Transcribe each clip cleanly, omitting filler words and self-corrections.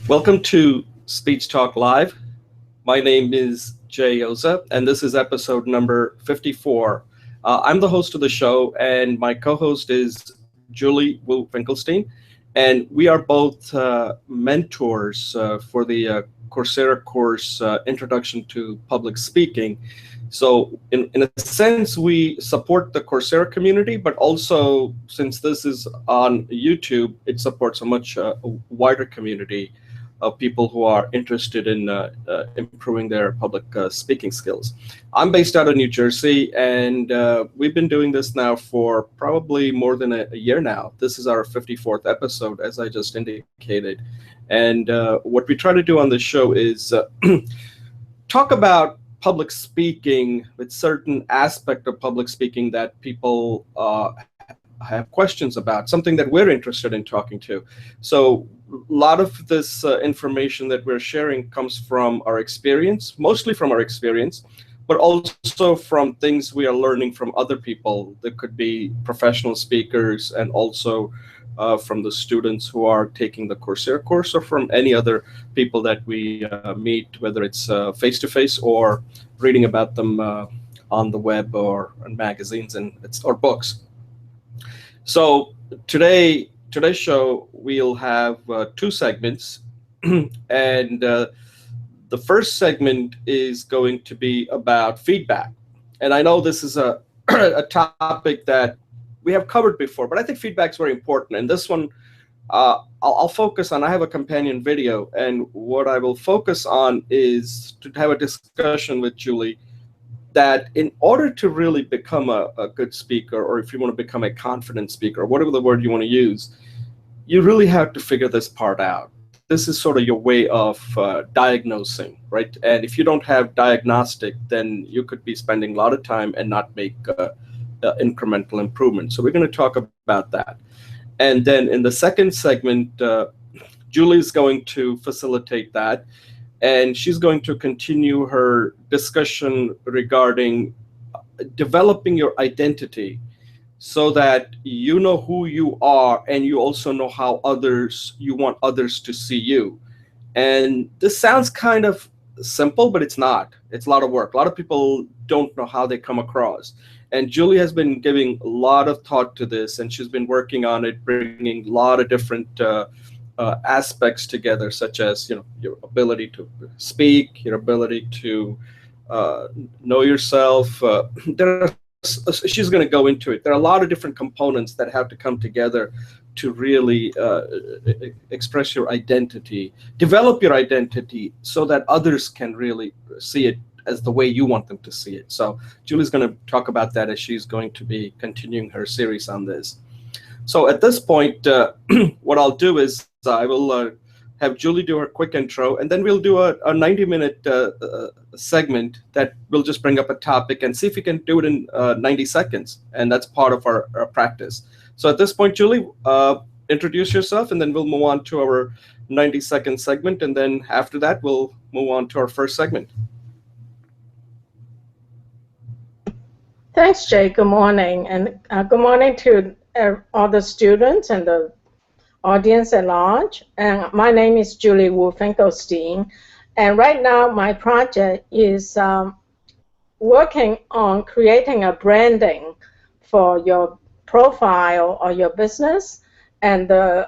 Welcome to Speech Talk Live. My name is Jay Oza, and this is episode number 54. I'm the host of the show, and my co-host is Julie Wu Finkelstein, and we are both mentors for the Coursera course, Introduction to Public Speaking. So in a sense, we support the Coursera community, but also since this is on YouTube, it supports a much wider community of people who are interested in improving their public speaking skills. I'm based out of New Jersey, and we've been doing this now for probably more than a year now. This is our 54th episode, as I just indicated. And what we try to do on this show is talk about public speaking with certain aspect of public speaking that people have questions about, something that we're interested in talking to. So a lot of this information that we're sharing comes from our experience, mostly from our experience, but also from things we are learning from other people. That could be professional speakers and also from the students who are taking the Coursera course, or from any other people that we meet, whether it's face-to-face or reading about them on the web or in magazines or books. So today's show, we'll have two segments, and the first segment is going to be about feedback. And I know this is a a topic that we have covered before, but I think feedback is very important. And this one, I'll focus on. I have a companion video, and what I will focus on is to have a discussion with Julie that in order to really become a good speaker, or if you want to become a confident speaker, whatever the word you want to use, you really have to figure this part out. This is sort of your way of diagnosing, right? And if you don't have diagnostic, then you could be spending a lot of time and not make incremental improvement. So we're going to talk about that. And then in the second segment, Julie's going to facilitate that. And she's going to continue her discussion regarding developing your identity so that you know who you are and you also know how you want others to see you. And this sounds kind of simple, but it's not. It's a lot of work. A lot of people don't know how they come across. And Julie has been giving a lot of thought to this, and she's been working on it, bringing a lot of different aspects together, such as your ability to speak, your ability to know yourself. She's going to go into it. There are a lot of different components that have to come together to really express your identity, develop your identity, so that others can really see it as the way you want them to see it. So Julie's going to talk about that as she's going to be continuing her series on this. So at this point, what I'll do is I will have Julie do her quick intro, and then we'll do a 90-minute segment that we'll just bring up a topic and see if we can do it in 90 seconds. And that's part of our practice. So at this point, Julie, introduce yourself, and then we'll move on to our 90-second segment. And then after that, we'll move on to our first segment. Thanks, Jay. Good morning. And good morning to all the students and the audience at large. And my name is Julie Wu Finkelstein. And right now, my project is working on creating a branding for your profile or your business. And the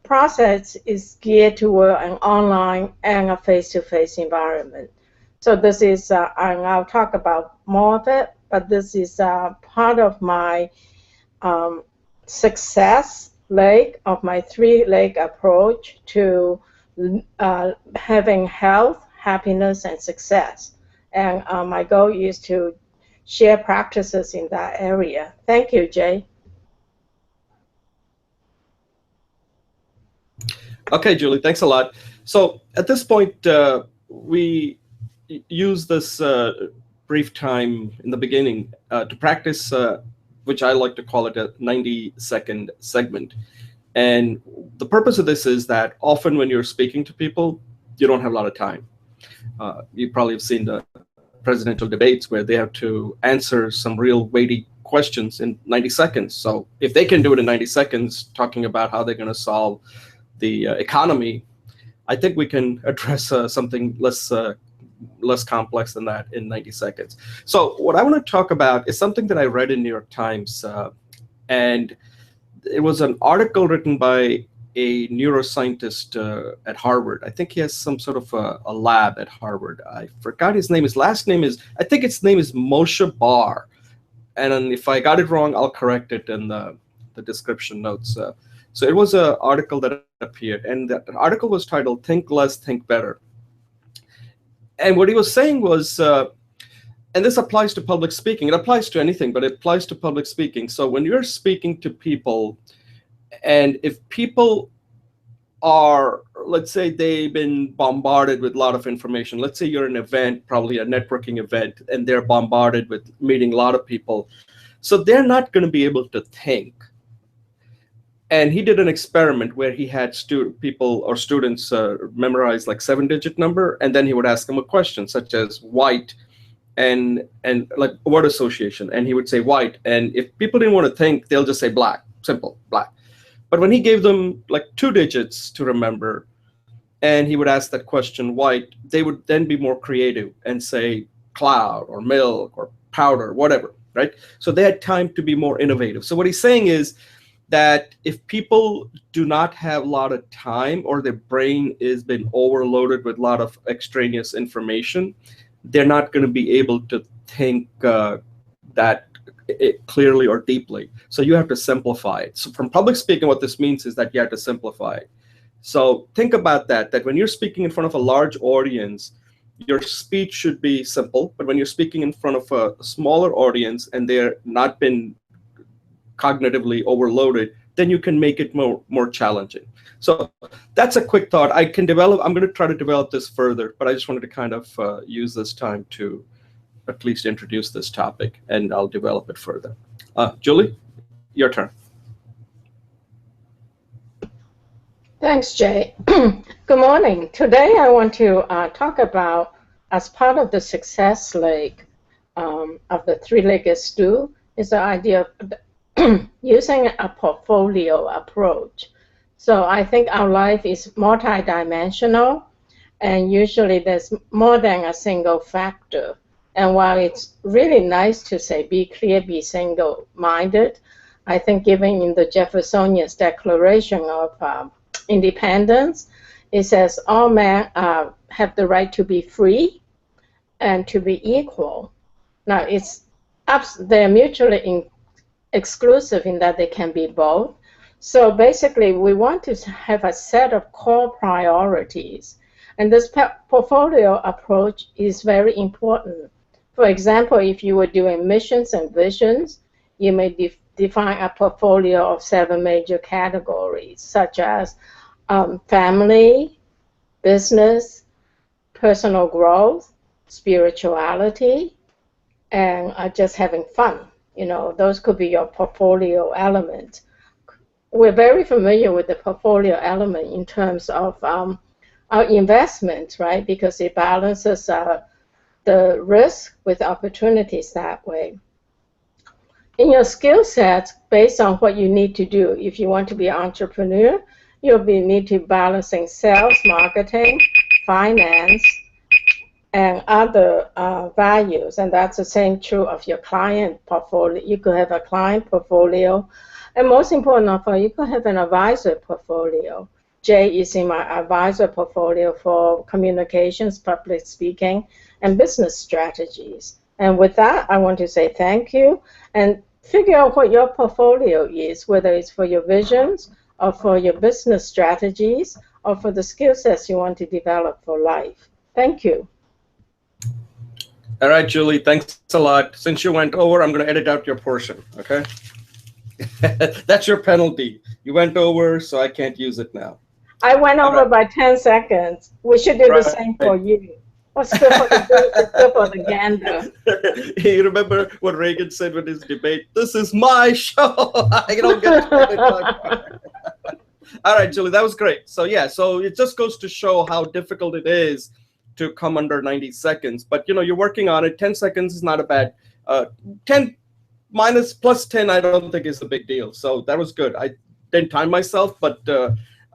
process is geared toward an online and a face-to-face environment. So this is, and I'll talk about more of it, but this is part of my success leg of my three-leg approach to having health, happiness, and success. And my goal is to share practices in that area. Thank you, Jay. Okay, Julie, thanks a lot. So at this point, we use this brief time in the beginning to practice, which I like to call it a 90-second segment. And the purpose of this is that often when you're speaking to people, you don't have a lot of time. You probably have seen the presidential debates where they have to answer some real weighty questions in 90 seconds. So if they can do it in 90 seconds, talking about how they're going to solve the economy, I think we can address something less complex than that in 90 seconds. So what I want to talk about is something that I read in New York Times, and it was an article written by a neuroscientist at Harvard. I think he has some sort of a lab at Harvard. I forgot his name. His last name is, I think its name is Moshe Bar. And then if I got it wrong, I'll correct it in the description notes. So it was an article that appeared, and the article was titled "Think Less, Think Better." And what he was saying was, and this applies to public speaking. It applies to anything, but it applies to public speaking. So when you're speaking to people, and if people are, let's say they've been bombarded with a lot of information. Let's say you're an event, probably a networking event, and they're bombarded with meeting a lot of people. So they're not going to be able to think. And he did an experiment where he had students memorize like 7-digit number, and then he would ask them a question such as white and like word association, and he would say white. And if people didn't want to think, they'll just say black, simple, black. But when he gave them like 2 digits to remember, and he would ask that question white, they would then be more creative and say cloud or milk or powder, whatever, right? So they had time to be more innovative. So what he's saying is that if people do not have a lot of time, or their brain has been overloaded with a lot of extraneous information, they're not going to be able to think that clearly or deeply. So you have to simplify it. So from public speaking, what this means is that you have to simplify it. So think about that when you're speaking in front of a large audience, your speech should be simple. But when you're speaking in front of a smaller audience and they're not been cognitively overloaded, then you can make it more challenging. So that's a quick thought. I'm going to try to develop this further, but I just wanted to kind of use this time to at least introduce this topic, and I'll develop it further. Julie, your turn. Thanks, Jay. Good morning. Today I want to talk about, as part of the success leg of the three-legged stool, is the idea of using a portfolio approach. So I think our life is multidimensional, and usually there's more than a single factor. And while it's really nice to say be clear, be single-minded, I think given in the Jeffersonian Declaration of Independence, it says all men have the right to be free and to be equal. Now they're mutually exclusive in that they can be both. So basically, we want to have a set of core priorities. And this portfolio approach is very important. For example, if you were doing missions and visions, you may define a portfolio of 7 major categories, such as family, business, personal growth, spirituality, and just having fun. You know, those could be your portfolio elements. We're very familiar with the portfolio element in terms of our investment, right? Because it balances the risk with opportunities that way. In your skill sets, based on what you need to do, if you want to be an entrepreneur, you'll need to balancing sales, marketing, finance, and other values. And that's the same true of your client portfolio. You could have a client portfolio. And most important of all, you could have an advisor portfolio. Jay is in my advisor portfolio for communications, public speaking, and business strategies. And with that, I want to say thank you and figure out what your portfolio is, whether it's for your visions or for your business strategies or for the skill sets you want to develop for life. Thank you. All right, Julie, thanks a lot. Since you went over, I'm going to edit out your portion, okay? That's your penalty. You went over, so I can't use it now. I went over by 10 seconds. We should do the same for you. What's good for the goose is good for the gander. You remember what Reagan said with his debate? This is my show. I don't get to All right, Julie, that was great. So yeah, so it just goes to show how difficult it is to come under 90 seconds. But you're working on it. 10 seconds is not a bad. 10 minus plus 10, I don't think is a big deal. So that was good. I didn't time myself, but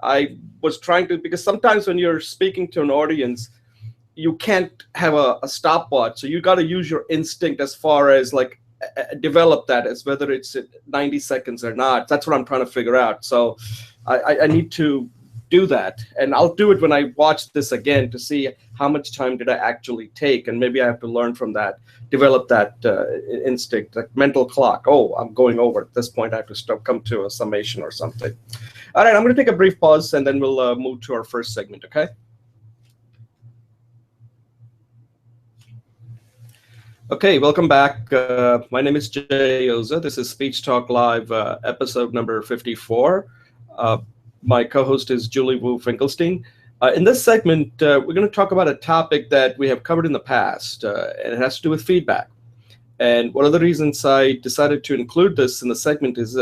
I was trying to, because sometimes when you're speaking to an audience, you can't have a stopwatch. So you got to use your instinct as far as like develop that, as whether it's 90 seconds or not. That's what I'm trying to figure out. So I need to do that. And I'll do it when I watch this again to see how much time did I actually take. And maybe I have to learn from that, develop that instinct, that mental clock. Oh, I'm going over. At this point, I have to stop, come to a summation or something. All right, I'm going to take a brief pause, and then we'll move to our first segment, okay? Okay, welcome back. My name is Jay Oza. This is Speech Talk Live, episode number 54. My co-host is Julie Wu Finkelstein. In this segment, we're going to talk about a topic that we have covered in the past, and it has to do with feedback. And one of the reasons I decided to include this in the segment is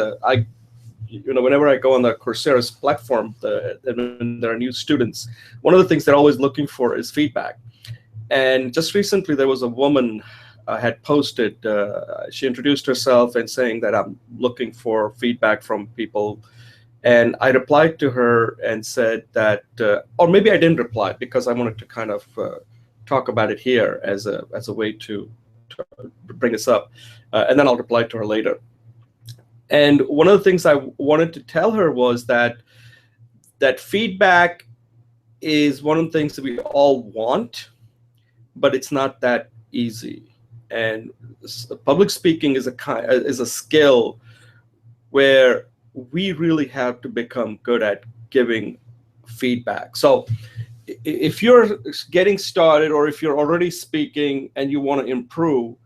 whenever I go on the Coursera's platform, and there are new students, one of the things they're always looking for is feedback. And just recently, there was a woman had posted, she introduced herself and saying that I'm looking for feedback from people. And I replied to her and said that, or maybe I didn't reply because I wanted to kind of talk about it here as a way to bring this up. And then I'll reply to her later. And one of the things I wanted to tell her was that feedback is one of the things that we all want, but it's not that easy. And public speaking is a skill where we really have to become good at giving feedback. So if you're getting started, or if you're already speaking and you want to improve,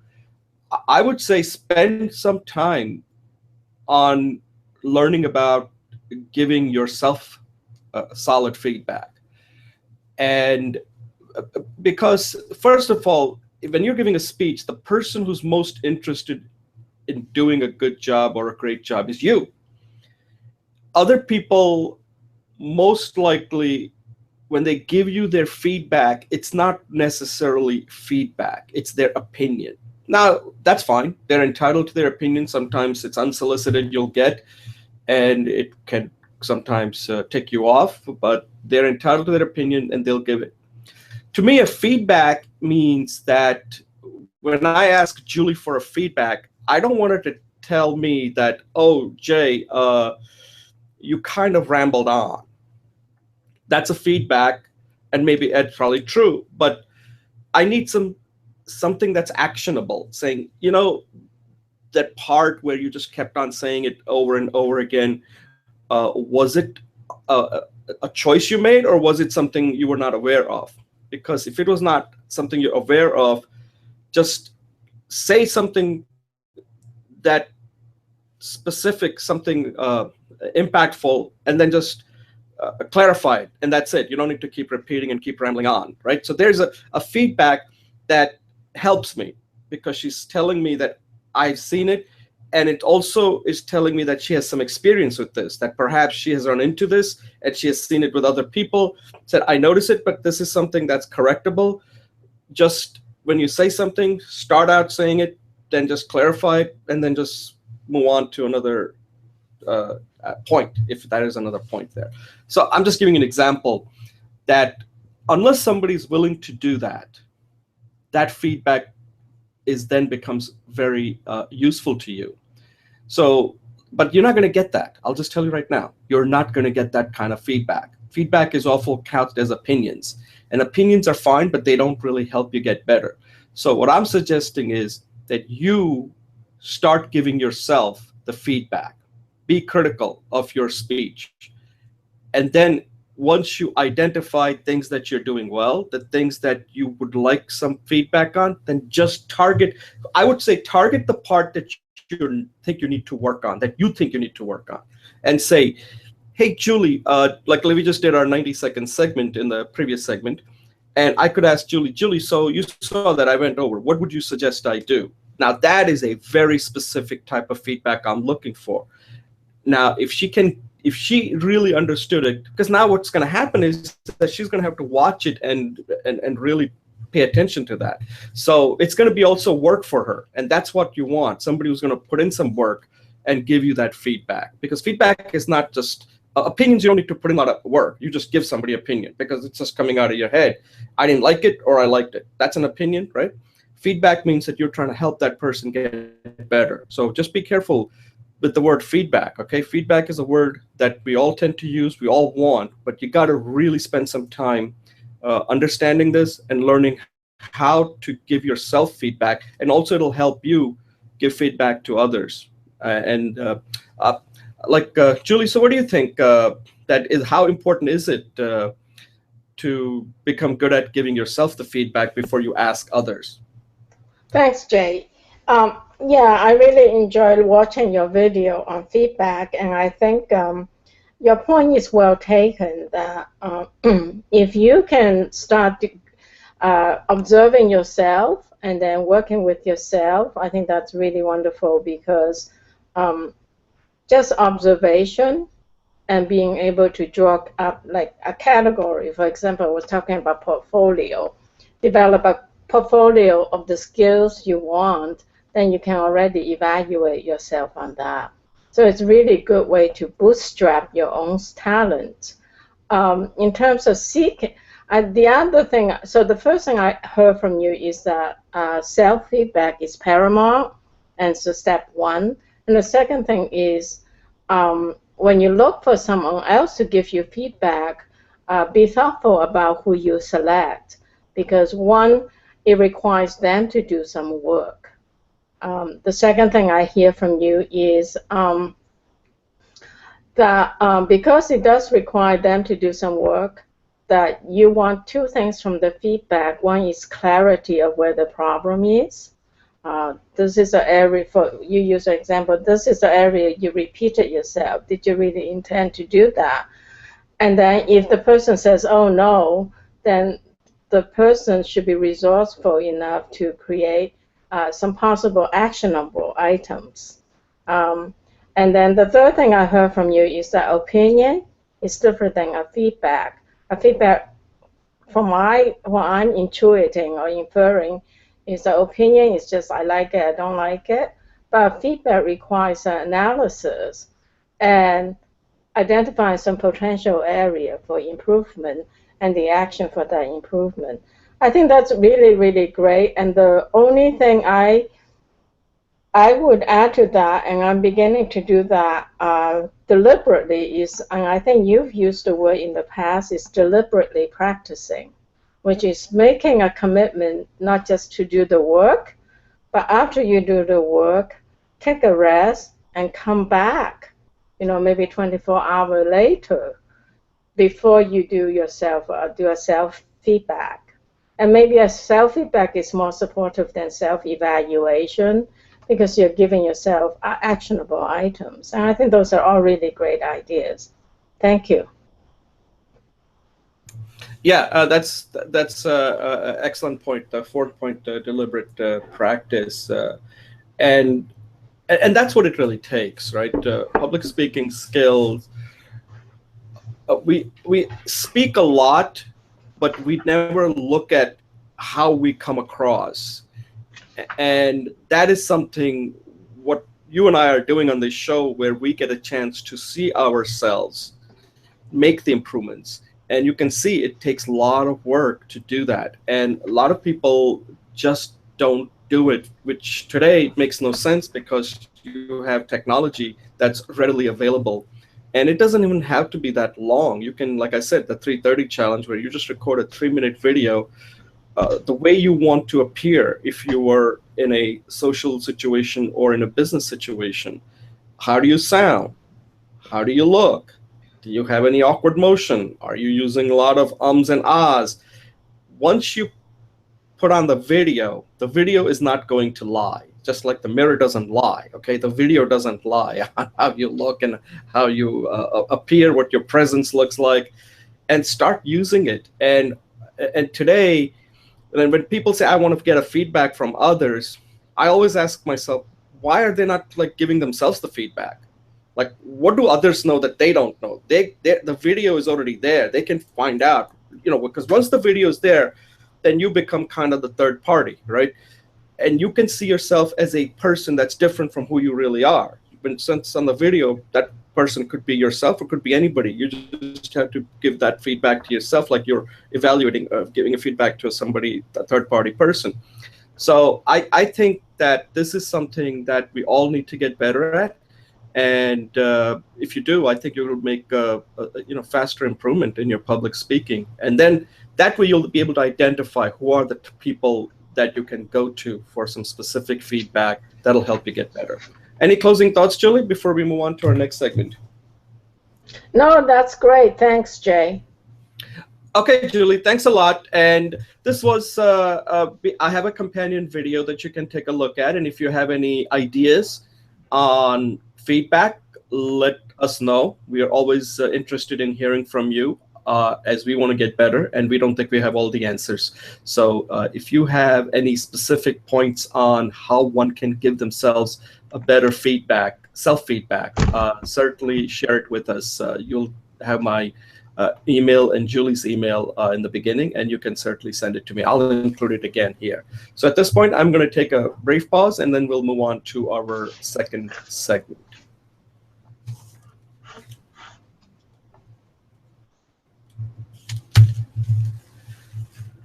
I would say spend some time on learning about giving yourself solid feedback. And because, first of all, when you're giving a speech, the person who's most interested in doing a good job or a great job is you. Other people, most likely, when they give you their feedback, it's not necessarily feedback, it's their opinion. Now, that's fine. They're entitled to their opinion. Sometimes it's unsolicited, you'll get, and it can sometimes tick you off, but they're entitled to their opinion and they'll give it. To me, a feedback means that when I ask Julie for a feedback, I don't want her to tell me that, oh, Jay, you kind of rambled on. That's a feedback, and maybe it's probably true, but I need something that's actionable, saying, that part where you just kept on saying it over and over again, was it a choice you made, or was it something you were not aware of? Because if it was not something you're aware of, just say something that specific, something impactful, and then just clarify it, and that's it. You don't need to keep repeating and keep rambling on, right? So there's a feedback that helps me, because she's telling me that I've seen it, and it also is telling me that she has some experience with this, that perhaps she has run into this and she has seen it with other people, said, I notice it, but this is something that's correctable. Just when you say something, start out saying it, then just clarify it, and then just move on to another point, if that is another point there. So I'm just giving an example that unless somebody's willing to do that, that feedback then becomes very useful to you. So, but you're not going to get that. I'll just tell you right now, you're not going to get that kind of feedback. Feedback is often counted as opinions, and opinions are fine, but they don't really help you get better. So what I'm suggesting is that you start giving yourself the feedback. Be critical of your speech. And then once you identify things that you're doing well, the things that you would like some feedback on, then just target the part that you think you need to work on, and say, hey, Julie, like we just did our 90-second segment in the previous segment, and I could ask Julie, so you saw that I went over, what would you suggest I do? Now, that is a very specific type of feedback I'm looking for. Now, if she really understood it, because now what's going to happen is that she's going to have to watch it and really pay attention to that. So it's going to be also work for her. And that's what you want, somebody who's going to put in some work and give you that feedback. Because feedback is not just opinions, you don't need to put in a lot of work. You just give somebody opinion because it's just coming out of your head. I didn't like it or I liked it. That's an opinion, right? Feedback means that you're trying to help that person get better. So just be careful with the word feedback, okay? Feedback is a word that we all tend to use, we all want, but you got to really spend some time understanding this and learning how to give yourself feedback, and also it'll help you give feedback to others. Julie, so what do you think how important is it to become good at giving yourself the feedback before you ask others? Thanks, Jay. Yeah, I really enjoyed watching your video on feedback, and I think your point is well taken, that if you can start observing yourself and then working with yourself, I think that's really wonderful, because just observation and being able to draw up like a category. For example, I was talking about portfolio. Develop a portfolio of the skills you want, then you can already evaluate yourself on that. So it's really a good way to bootstrap your own talent. In terms of seeking, the other thing, so the first thing I heard from you is that self-feedback is paramount, and so step one. And the second thing is, when you look for someone else to give you feedback, be thoughtful about who you select, because one, it requires them to do some work. The second thing I hear from you is that because it does require them to do some work, that you want two things from the feedback. One is clarity of where the problem is. This is an area, for you use an example, this is the area you repeated yourself. Did you really intend to do that? And then if the person says, oh no, then the person should be resourceful enough to create some possible actionable items. And then the third thing I heard from you is that opinion is different than a feedback. A feedback, from what I'm intuiting or inferring, is that opinion is just I like it, I don't like it. But feedback requires an analysis and identifying some potential area for improvement and the action for that improvement. I think that's really, really great. And the only thing I would add to that, and I'm beginning to do that deliberately, is, and I think you've used the word in the past, is deliberately practicing, which is making a commitment not just to do the work, but after you do the work, take a rest and come back, maybe 24 hours later, before you do a self-feedback. And maybe a self-feedback is more supportive than self-evaluation, because you're giving yourself actionable items. And I think those are all really great ideas. Thank you. Yeah, that's an excellent point. The fourth point, deliberate practice, and that's what it really takes, right? Public speaking skills. We speak a lot, but we never look at how we come across, and that is something what you and I are doing on this show, where we get a chance to see ourselves make the improvements. And you can see it takes a lot of work to do that. And a lot of people just don't do it, which today makes no sense, because you have technology that's readily available. And it doesn't even have to be that long. You can, like I said, the 3:30 challenge, where you just record a 3-minute video, the way you want to appear if you were in a social situation or in a business situation. How do you sound? How do you look? Do you have any awkward motion? Are you using a lot of ums and ahs? Once you put on the video is not going to lie. Just like the mirror doesn't lie, okay? The video doesn't lie how you look and how you appear, what your presence looks like, and start using it. And today, when people say, I want to get a feedback from others, I always ask myself, why are they not like giving themselves the feedback? Like, what do others know that they don't know? The video is already there. They can find out, because once the video is there, then you become kind of the third party, right? And you can see yourself as a person that's different from who you really are. Since on the video, that person could be yourself or could be anybody. You just have to give that feedback to yourself, like you're evaluating, giving a feedback to somebody, a third-party person. So I think that this is something that we all need to get better at. And if you do, I think you will make a faster improvement in your public speaking. And then that way you'll be able to identify who are the people that you can go to for some specific feedback that'll help you get better. Any closing thoughts, Julie, before we move on to our next segment? No, that's great. Thanks, Jay. Okay, Julie, thanks a lot. And this was, I have a companion video that you can take a look at. And if you have any ideas on feedback, let us know. We are always interested in hearing from you as we want to get better, and we don't think we have all the answers. So if you have any specific points on how one can give themselves a better feedback, self-feedback, certainly share it with us. You'll have my email and Julie's email in the beginning, and you can certainly send it to me. I'll include it again here. So at this point, I'm going to take a brief pause, and then we'll move on to our second segment.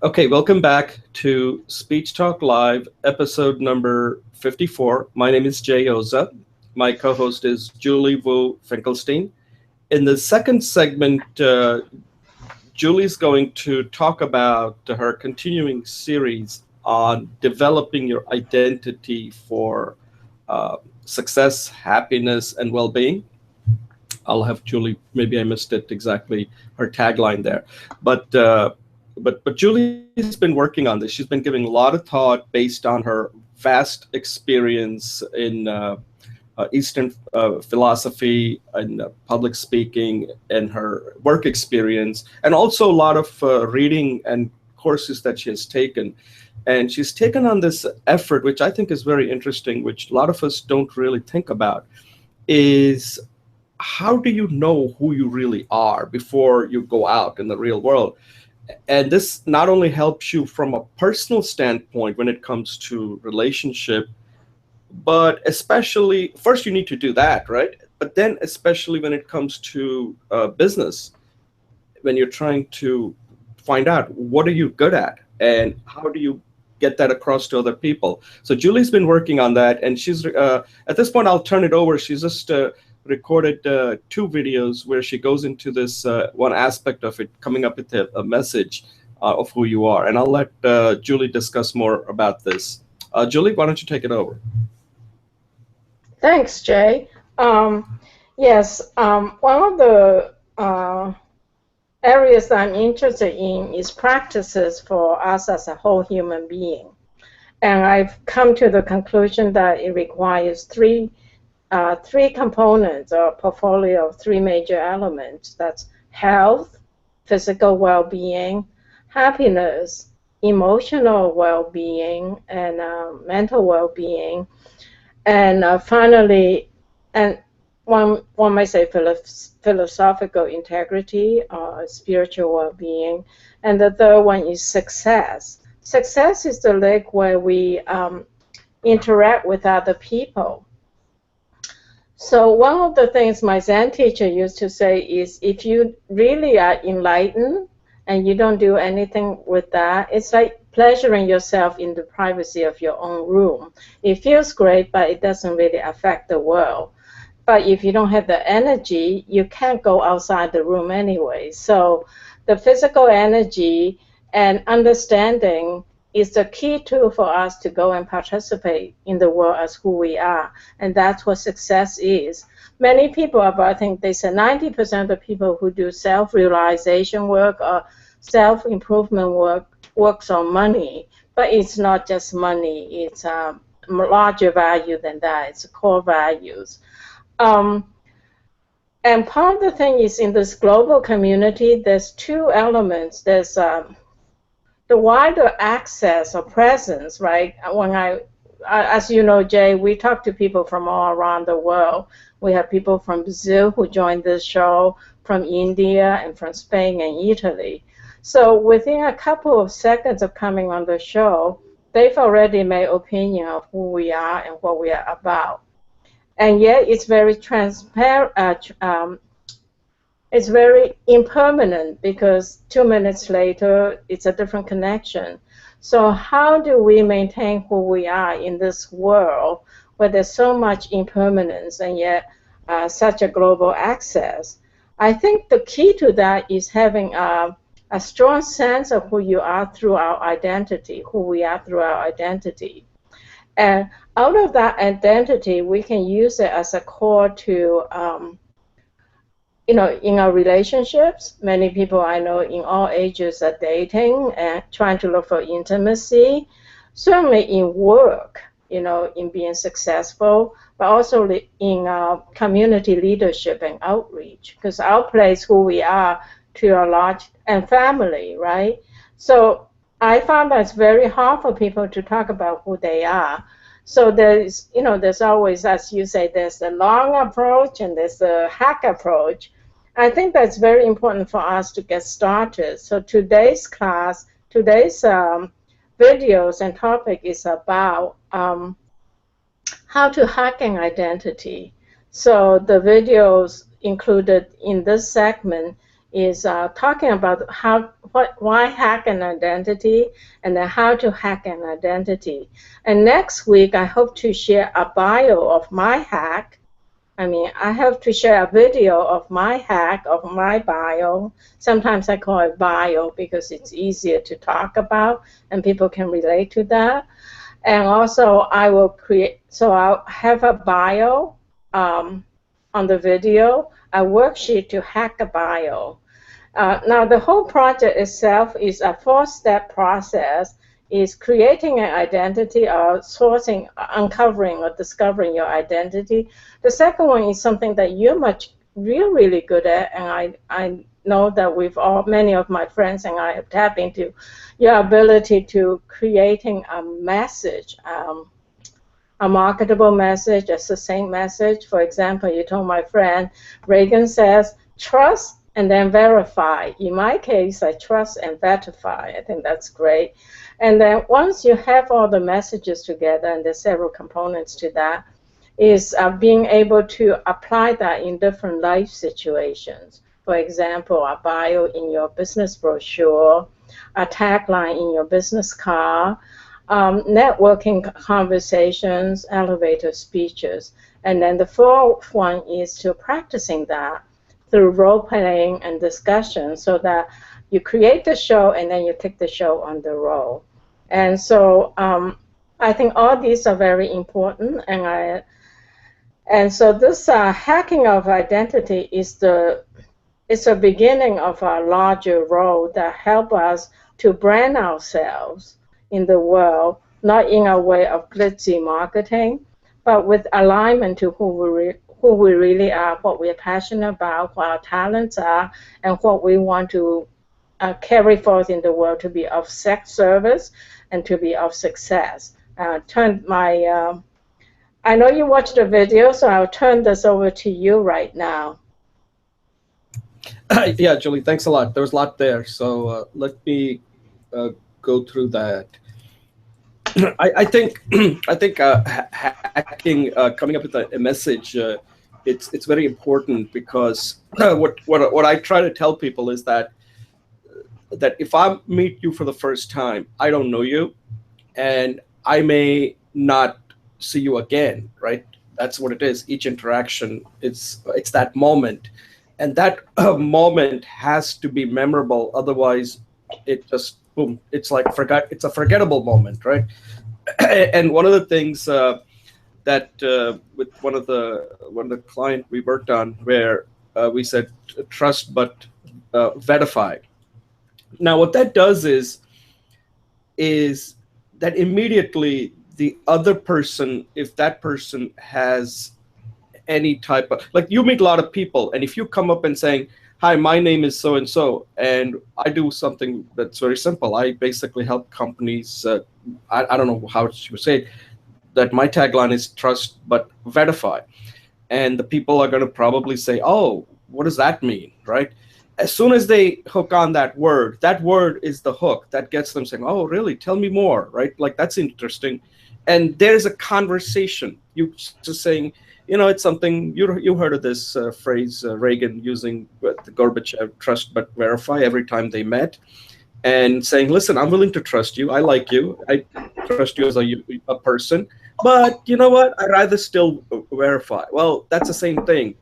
Okay, welcome back to Speech Talk Live, episode number 54. My name is Jay Oza. My co-host is Julie Wu Finkelstein. In the second segment, Julie's going to talk about her continuing series on developing your identity for success, happiness, and well-being. I'll have Julie, maybe I missed it exactly, her tagline there. But Julie's been working on this. She's been giving a lot of thought based on her vast experience in Eastern philosophy and public speaking, and her work experience, and also a lot of reading and courses that she has taken. And she's taken on this effort, which I think is very interesting, which a lot of us don't really think about, is how do you know who you really are before you go out in the real world? And this not only helps you from a personal standpoint when it comes to relationship, but especially, first you need to do that, right? But then especially when it comes to business, when you're trying to find out what are you good at and how do you get that across to other people. So Julie's been working on that, and she's at this point I'll turn it over. She's just recorded 2 videos where she goes into this one aspect of it, coming up with a message of who you are. And I'll let Julie discuss more about this. Julie, why don't you take it over? Thanks, Jay. Yes, one of the areas that I'm interested in is practices for us as a whole human being. And I've come to the conclusion that it requires three components, or a portfolio of 3 major elements. That's health, physical well-being, happiness, emotional well-being, and mental well-being. And finally, and one might say philosophical integrity or spiritual well-being. And the third one is success. Success is the leg where we interact with other people. So one of the things my Zen teacher used to say is, if you really are enlightened and you don't do anything with that, it's like pleasuring yourself in the privacy of your own room. It feels great, but it doesn't really affect the world. But if you don't have the energy, you can't go outside the room anyway. So the physical energy and understanding is the key tool for us to go and participate in the world as who we are. And that's what success is. Many people, I think they say 90% of the people who do self-realization work or self-improvement work works on money. But it's not just money. It's a larger value than that. It's core values. And part of the thing is, in this global community, there's 2 elements. There's the wider access or presence, right? When as you know, Jay, we talk to people from all around the world. We have people from Brazil who joined this show, from India, and from Spain and Italy. So within a couple of seconds of coming on the show, they've already made opinion of who we are and what we are about. and yet it's very transparent. It's very impermanent because 2 minutes later, it's a different connection. So how do we maintain who we are in this world where there's so much impermanence and yet such a global access? I think the key to that is having a strong sense of who you are through our identity, who we are through our identity. And out of that identity, we can use it as a core to in our relationships. Many people I know in all ages are dating and trying to look for intimacy. Certainly in work, in being successful, but also in community leadership and outreach, because our place who we are to our large and family, right? So I found that it's very hard for people to talk about who they are. So there's always, as you say, there's the long approach and there's the hack approach. I think that's very important for us to get started. So today's class, today's videos and topic is about how to hack an identity. So the videos included in this segment is talking about why hack an identity, and then how to hack an identity. And next week, I hope to share a bio of my hack. I have to share a video of my hack, of my bio. Sometimes I call it bio because it's easier to talk about and people can relate to that. And also I will so I'll have a bio on the video, a worksheet to hack a bio. Now the whole project itself is a 4-step process. Is creating an identity or sourcing, uncovering or discovering your identity. The second one is something that you're really good at, and I know that many of my friends and I have tapped into your ability to creating a message, a marketable message, a succinct message. For example, you told my friend, Reagan says, trust and then verify. In my case, I trust and verify. I think that's great. And then once you have all the messages together, and there's several components to that, is being able to apply that in different life situations. For example, a bio in your business brochure, a tagline in your business card, networking conversations, elevator speeches. And then the fourth one is to practicing that through role-playing and discussion, so that you create the show and then you take the show on the road. And so I think all these are very important. And so this hacking of identity is the beginning of a larger role that help us to brand ourselves in the world, not in a way of glitzy marketing, but with alignment to who we really are, what we're passionate about, what our talents are, and what we want to carry forth in the world to be of service and to be of success. I know you watched the video, so I'll turn this over to you right now. Yeah, Julie, thanks a lot. There was a lot there, so let me go through that. I think hacking, coming up with a message, it's very important, because what I try to tell people is that if I meet you for the first time, I don't know you, and I may not see you again, right? That's what it is. Each interaction, it's that moment, and that moment has to be memorable. Otherwise, it just boom. It's like it's a forgettable moment, right? And one of the things that with one of the client we worked on, where we said trust but verify. Now, what that does is that immediately the other person, if that person has any type of, like, you meet a lot of people, and if you come up and saying, hi, my name is so and so, and I do something that's very simple. I basically help companies. I don't know how to say it, that my tagline is trust but verify, and the people are going to probably say, oh, what does that mean, right? As soon as they hook on that word is the hook that gets them saying, oh, really? Tell me more, right? Like, that's interesting. And there's a conversation. You just saying, It's something you heard of this phrase, Reagan using the Gorbachev, trust but verify, every time they met, and saying, listen, I'm willing to trust you. I like you. I trust you as a person. But you know what? I'd rather still verify. Well, that's the same thing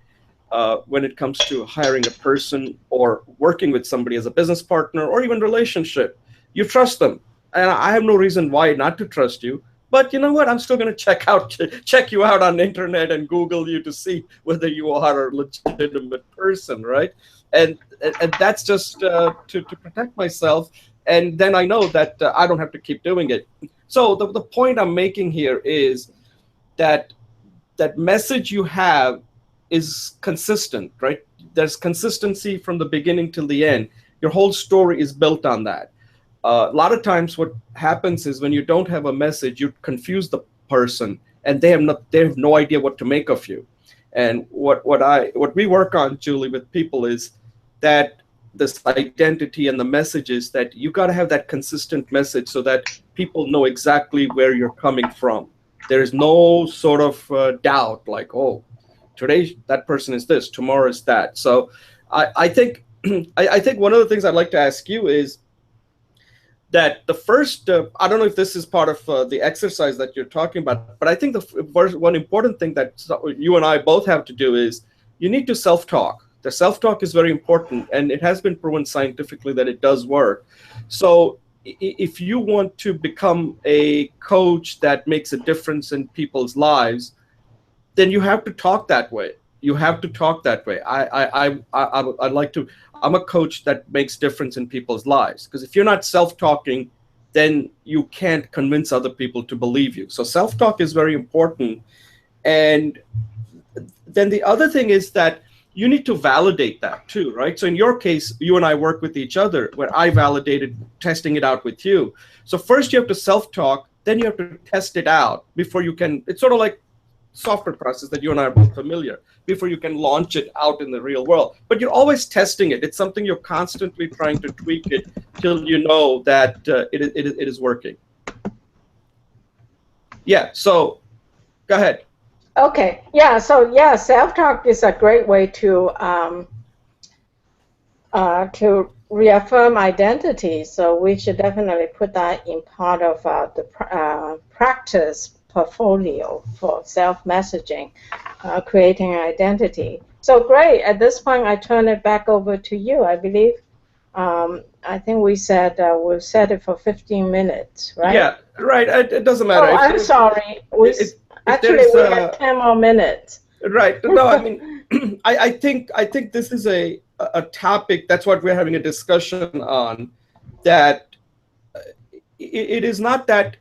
when it comes to hiring a person or working with somebody as a business partner or even relationship. You trust them. And I have no reason why not to trust you. But you know what? I'm still going to check you out on the internet and Google you to see whether you are a legitimate person, right? And that's just to protect myself. And then I know that I don't have to keep doing it. So the point I'm making here is that that message you have is consistent, right? There's consistency from the beginning till the end. Your whole story is built on that. A lot of times what happens is when you don't have a message, you confuse the person and they have no idea what to make of you. And what we work on, Julie, with people is that this identity and the messages, that you got to have that consistent message so that people know exactly where you're coming from. There is no sort of doubt like, oh, today that person is this, tomorrow is that. So I think I think one of the things I'd like to ask you is that the first, I don't know if this is part of the exercise that you're talking about, but I think the one important thing that you and I both have to do is you need to self-talk. The self-talk is very important, and it has been proven scientifically that it does work. So if you want to become a coach that makes a difference in people's lives, then you have to talk that way. You have to talk that way. I'd like to. I'm a coach that makes difference in people's lives, because if you're not self-talking, then you can't convince other people to believe you. So self-talk is very important. And then the other thing is that you need to validate that too, right? So in your case, you and I work with each other, where I validated testing it out with you. So first you have to self-talk, then you have to test it out before you can. It's sort of like software process that you and I are both familiar, before you can launch it out in the real world. But you're always testing it. It's something you're constantly trying to tweak it till you know that it is working. Yeah, so go ahead. Okay, yeah, so yeah, self-talk is a great way to reaffirm identity. So we should definitely put that in part of the practice portfolio for self-messaging, creating an identity. So great. At this point, I turn it back over to you. I believe, I think we said we'll set it for 15 minutes, right? Yeah, right. It doesn't matter. Oh, I'm sorry. Actually, we have 10 more minutes. Right. No, I mean, I think this is a topic. That's what we're having a discussion on. That it is not that,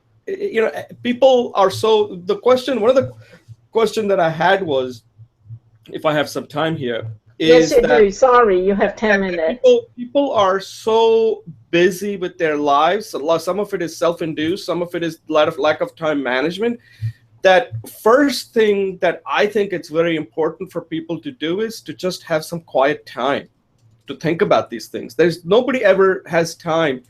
people are so. One of the question that I had was, if I have some time here, is yes, you do. Sorry, you have 10 minutes. People are so busy with their lives. Some of it is self-induced. Some of it is lack of time management. That first thing that I think it's very important for people to do is to just have some quiet time to think about these things. Nobody ever has time.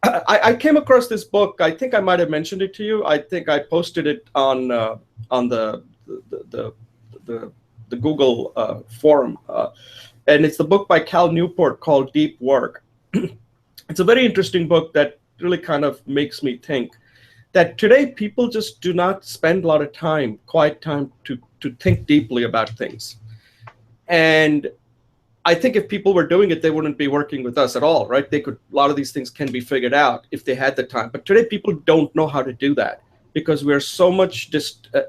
I came across this book. I think I might have mentioned it to you. I think I posted it on the Google forum, and it's the book by Cal Newport called Deep Work. It's a very interesting book that really kind of makes me think that today people just do not spend a lot of time, quiet time, to think deeply about things. And I think if people were doing it, they wouldn't be working with us at all, right? A lot of these things can be figured out if they had the time. But today people don't know how to do that, because we're so much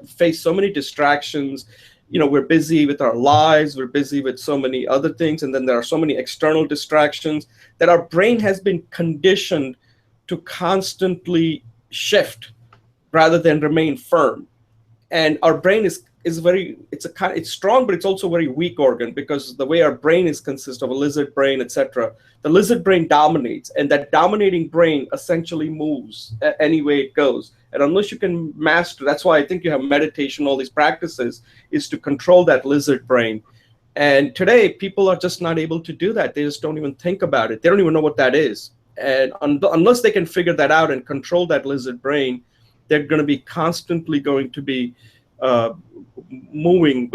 face so many distractions. We're busy with our lives, we're busy with so many other things, and then there are so many external distractions that our brain has been conditioned to constantly shift rather than remain firm. And our brain is it's strong, but it's also a very weak organ, because the way our brain is consists of a lizard brain, etc. The lizard brain dominates, and that dominating brain essentially moves any way it goes. And unless you can master, that's why I think you have meditation, all these practices, is to control that lizard brain. And today people are just not able to do that. They just don't even think about it. They don't even know what that is. And unless they can figure that out and control that lizard brain, they're going to be constantly going to be moving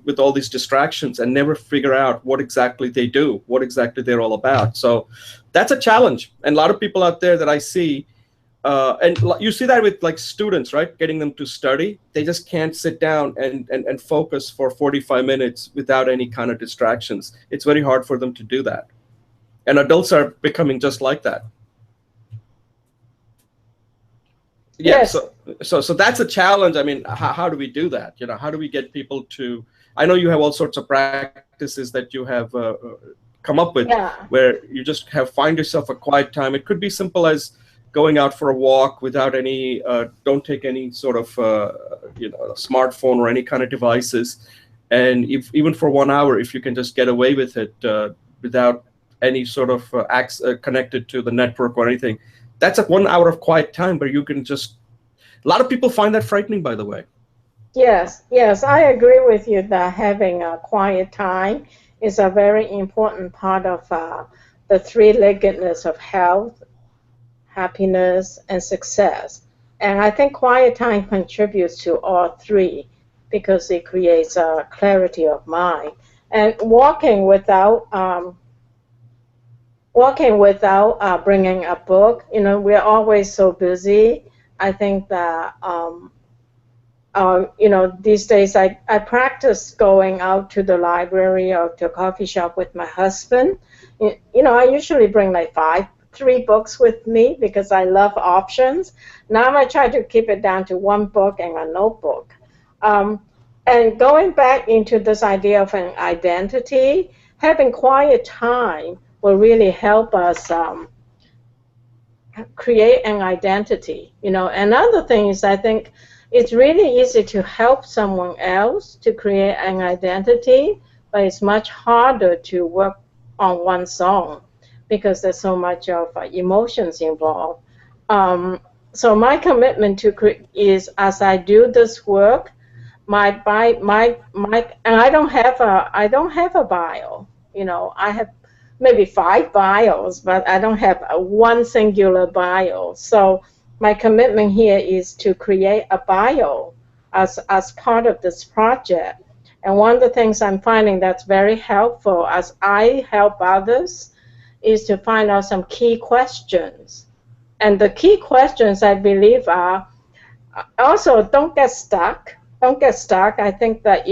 with all these distractions and never figure out what exactly they do, what exactly they're all about. So that's a challenge. And a lot of people out there that I see, and you see that with like students, right? Getting them to study, they just can't sit down and focus for 45 minutes without any kind of distractions. It's very hard for them to do that. And adults are becoming just like that. Yeah, Yes. so that's a challenge. I mean, how do we do that? You know, how do we get people to? I know you have all sorts of practices that you have come up with, Yeah. where you just find yourself a quiet time. It could be simple as going out for a walk without any, don't take any sort of, smartphone or any kind of devices, and even for 1 hour, if you can just get away with it without any sort of connected to the network or anything. That's a 1 hour of quiet time where you can just, a lot of people find that frightening, by the way. Yes, I agree with you that having a quiet time is a very important part of the three-leggedness of health, happiness, and success. And I think quiet time contributes to all three because it creates a clarity of mind. And walking without bringing a book, we're always so busy. I think that, these days I practice going out to the library or to a coffee shop with my husband. I usually bring like 3 books with me because I love options. Now I try to keep it down to 1 book and a notebook. And going back into this idea of an identity, having quiet time will really help us create an identity. Another thing is I think it's really easy to help someone else to create an identity, but it's much harder to work on one's own because there's so much of emotions involved. So my commitment is as I do this work, and I don't have a bio. I have maybe 5 bios, but I don't have one singular bio. So my commitment here is to create a bio as part of this project. And one of the things I'm finding that's very helpful as I help others is to find out some key questions. And the key questions, I believe, are also don't get stuck. Don't get stuck. I think that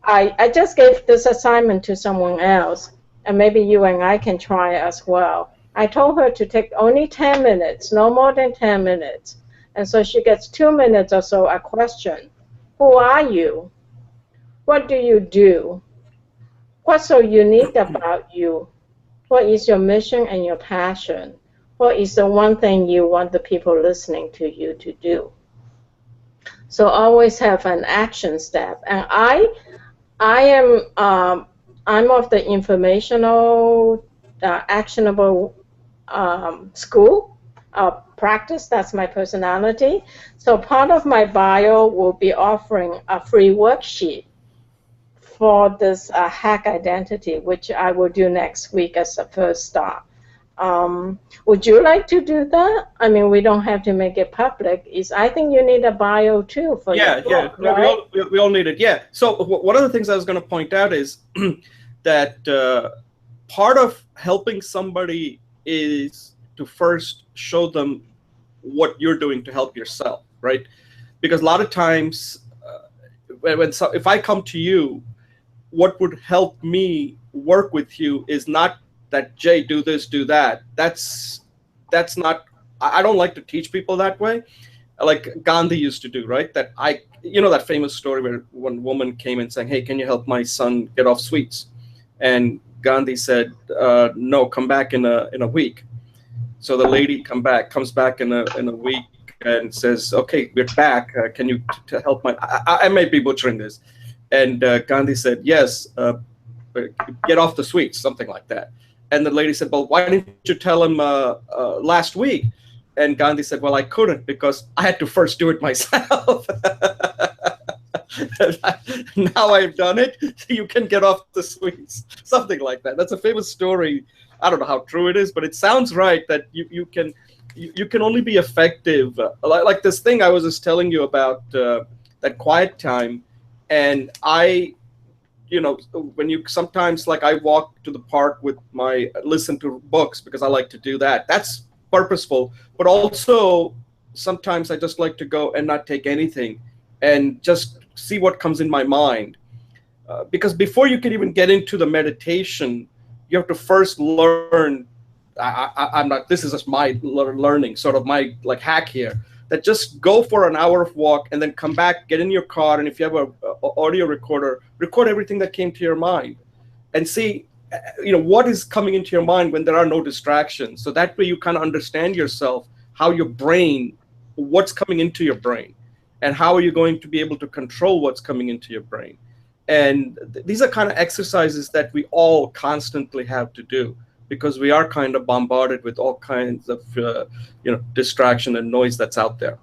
I just gave this assignment to someone else, and maybe you and I can try as well. I told her to take only 10 minutes, no more than 10 minutes. And so she gets 2 minutes or so a question. Who are you? What do you do? What's so unique about you? What is your mission and your passion? What is the one thing you want the people listening to you to do? So always have an action step. And I'm of the informational, actionable school practice. That's my personality. So part of my bio will be offering a free worksheet for this hack identity, which I will do next week as a first start. Would you like to do that? I mean, we don't have to make it public. I think you need a bio too for your book, no, right? we all need it. Yeah. So one of the things I was going to point out is that part of helping somebody is to first show them what you're doing to help yourself, right? Because a lot of times, if I come to you, what would help me work with you is not that, Jay, do this, do that. That's not. I don't like to teach people that way, like Gandhi used to do, right? That that famous story where one woman came and saying, "Hey, can you help my son get off sweets?" And Gandhi said, "No, come back in a week." So the lady comes back in a week and says, "Okay, we're back. Can you to help my?" I may be butchering this, and Gandhi said, "Yes, get off the sweets," something like that. And the lady said, "Well, why didn't you tell him last week?" And Gandhi said, "Well, I couldn't because I had to first do it myself." Now I've done it, you can get off the sweets. Something like that. That's a famous story I don't know how true it is, but it sounds right that you can only be effective. Like this thing I was just telling you about, that quiet time. And when you sometimes, like, I walk to the park with listen to books because I like to do that. That's purposeful. But also sometimes I just like to go and not take anything and just see what comes in my mind. Because before you can even get into the meditation, you have to first learn. I'm not. This is just my learning, sort of my like hack here. That just go for an hour of walk and then come back, get in your car, and if you have a audio recorder, record everything that came to your mind, and see, what is coming into your mind when there are no distractions. So that way you kind of understand yourself, how your brain, what's coming into your brain, and how are you going to be able to control what's coming into your brain. And these are kind of exercises that we all constantly have to do, because we are kind of bombarded with all kinds of distraction and noise that's out there.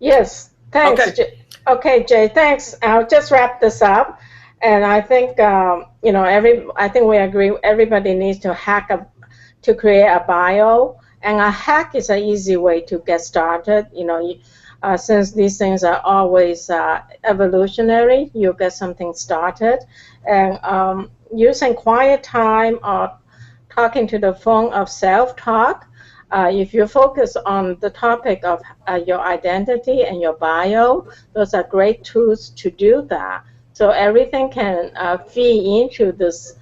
Yes, thanks. Okay. Okay, Jay, thanks. I'll just wrap this up. And I think I think we agree everybody needs to to create a bio. And a hack is an easy way to get started. Since these things are always evolutionary, you get something started. And using quiet time or talking to the phone of self-talk, if you focus on the topic of your identity and your bio, those are great tools to do that. So everything can feed into this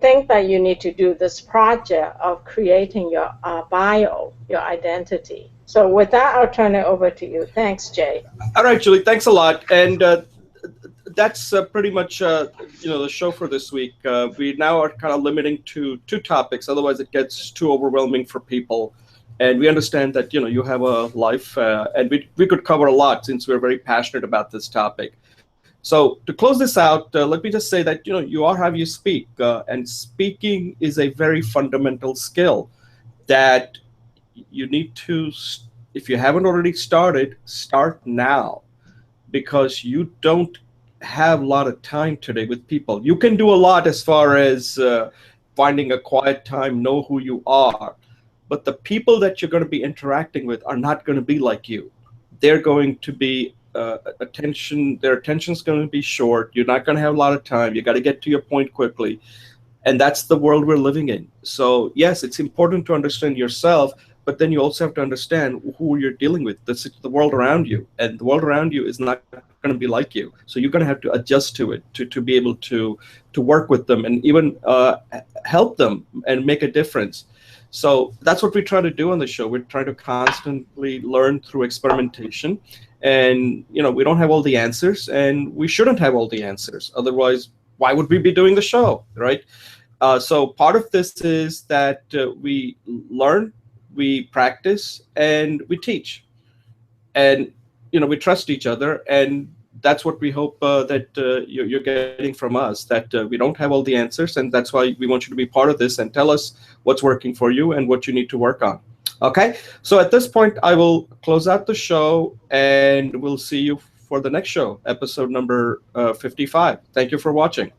thing that you need to do, this project of creating your bio, your identity. So with that, I'll turn it over to you. Thanks, Jay. All right, Julie, thanks a lot. And that's pretty much the show for this week. We now are kind of limiting to 2 topics, otherwise it gets too overwhelming for people. And we understand that you have a life, and we could cover a lot since we're very passionate about this topic. So to close this out, let me just say that you are how you speak, and speaking is a very fundamental skill that you need to, if you haven't already started, start now, because you don't have a lot of time today with people. You can do a lot as far as finding a quiet time, know who you are, but the people that you're going to be interacting with are not going to be like you. They're going to be their attention's going to be short. You're not going to have a lot of time. You got to get to your point quickly. And that's the world we're living in. So yes, it's important to understand yourself, but then you also have to understand who you're dealing with, the world around you. And the world around you is not going to be like you. So you're going to have to adjust to it to be able to work with them and even help them and make a difference. So that's what we try to do on the show. We try to constantly learn through experimentation. And we don't have all the answers, and we shouldn't have all the answers. Otherwise, why would we be doing the show, right? So part of this is that we learn, we practice, and we teach. And we trust each other, and that's what we hope that you're getting from us, that we don't have all the answers, and that's why we want you to be part of this and tell us what's working for you and what you need to work on. Okay, so at this point, I will close out the show, and we'll see you for the next show, episode number 55. Thank you for watching.